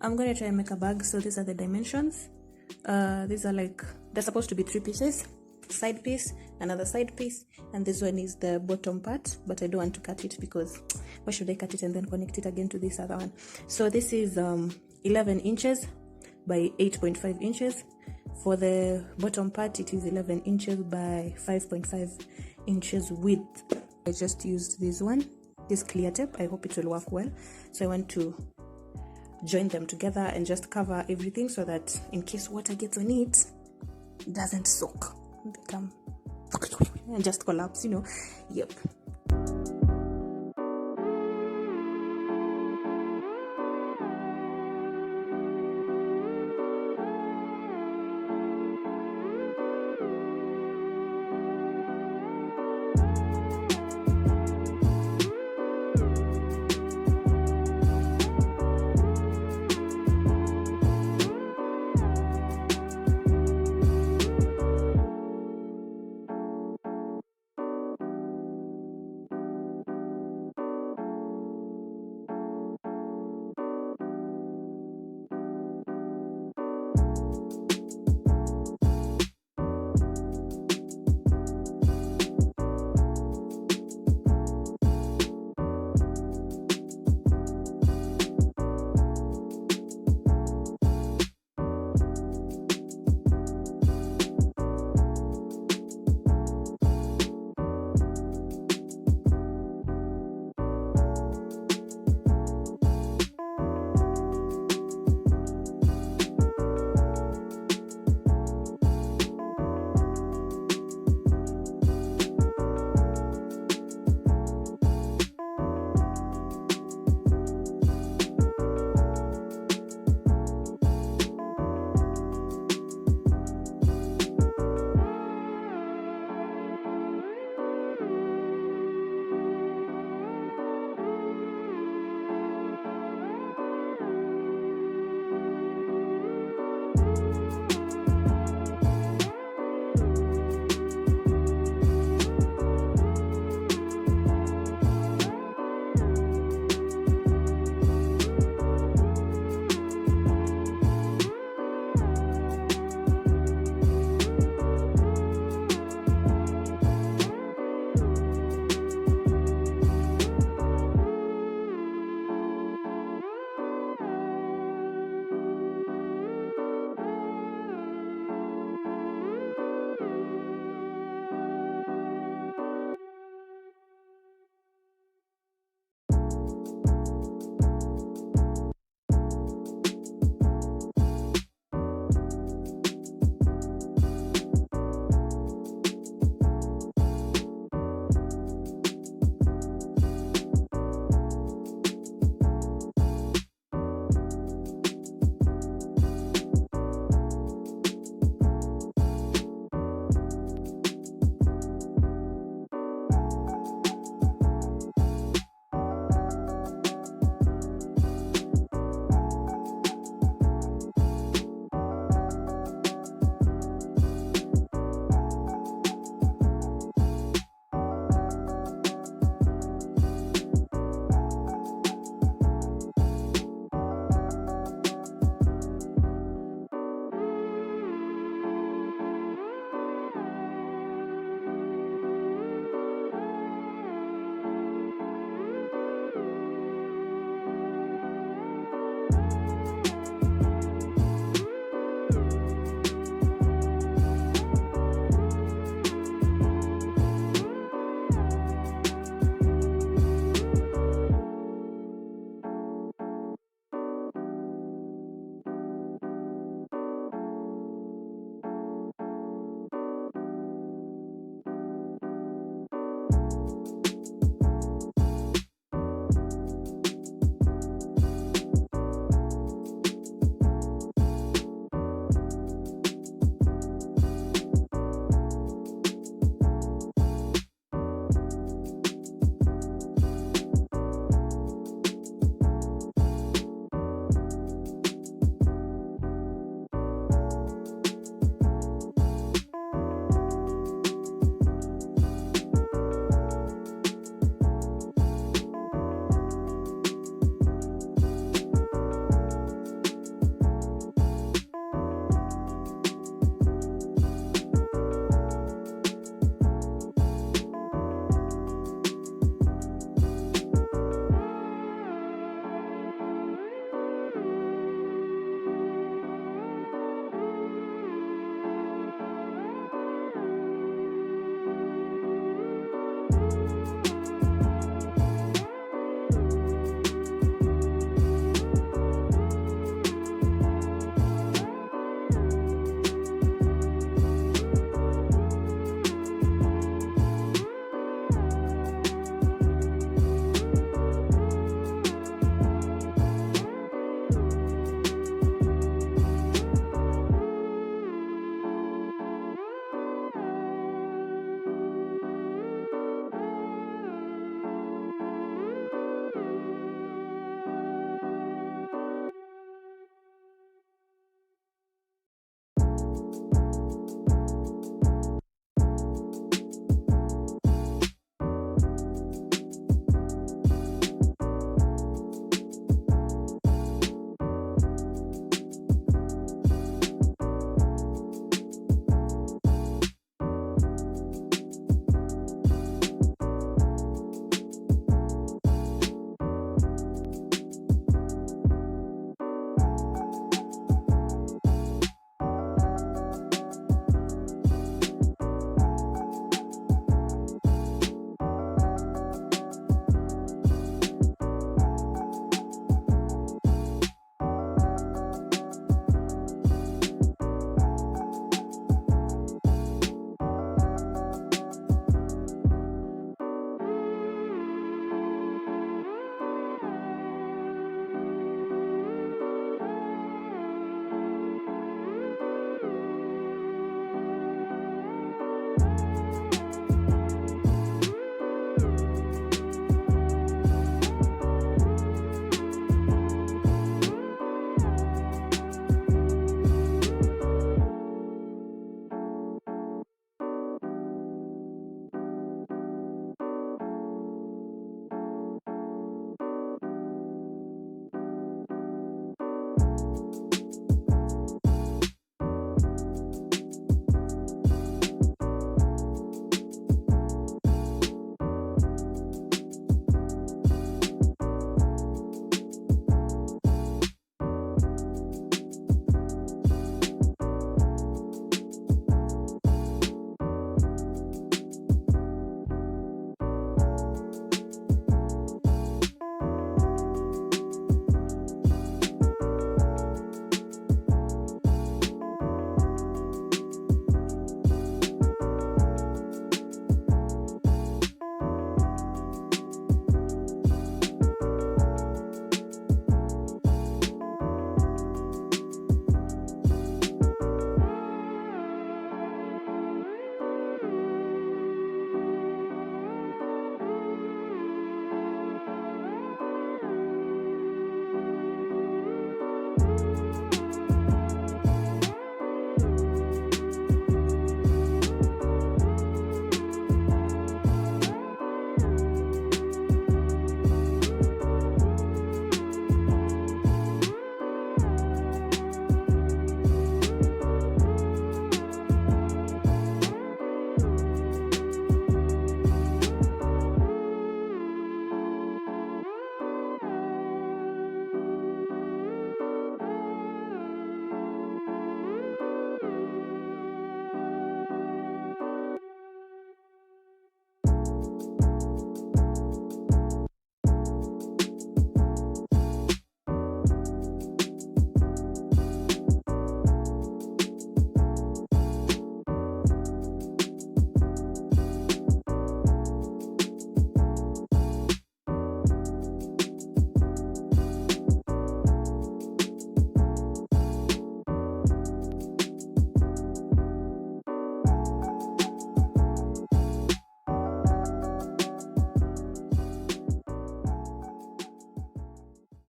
I'm going to try and make a bag. So these are the dimensions. These are like, they're supposed to be 3 pieces. Side piece, another side piece, and this one is the bottom part, but I don't want to cut it because why should I cut it and then connect it again to this other one? So this is 11 inches by 8.5 inches. For the bottom part, it is 11 inches by 5.5 inches width. I just used this one, this clear tape. I hope it will work well. So I want to join them together and just cover everything so that in case water gets on it, it doesn't soak, become and just collapse, Yep.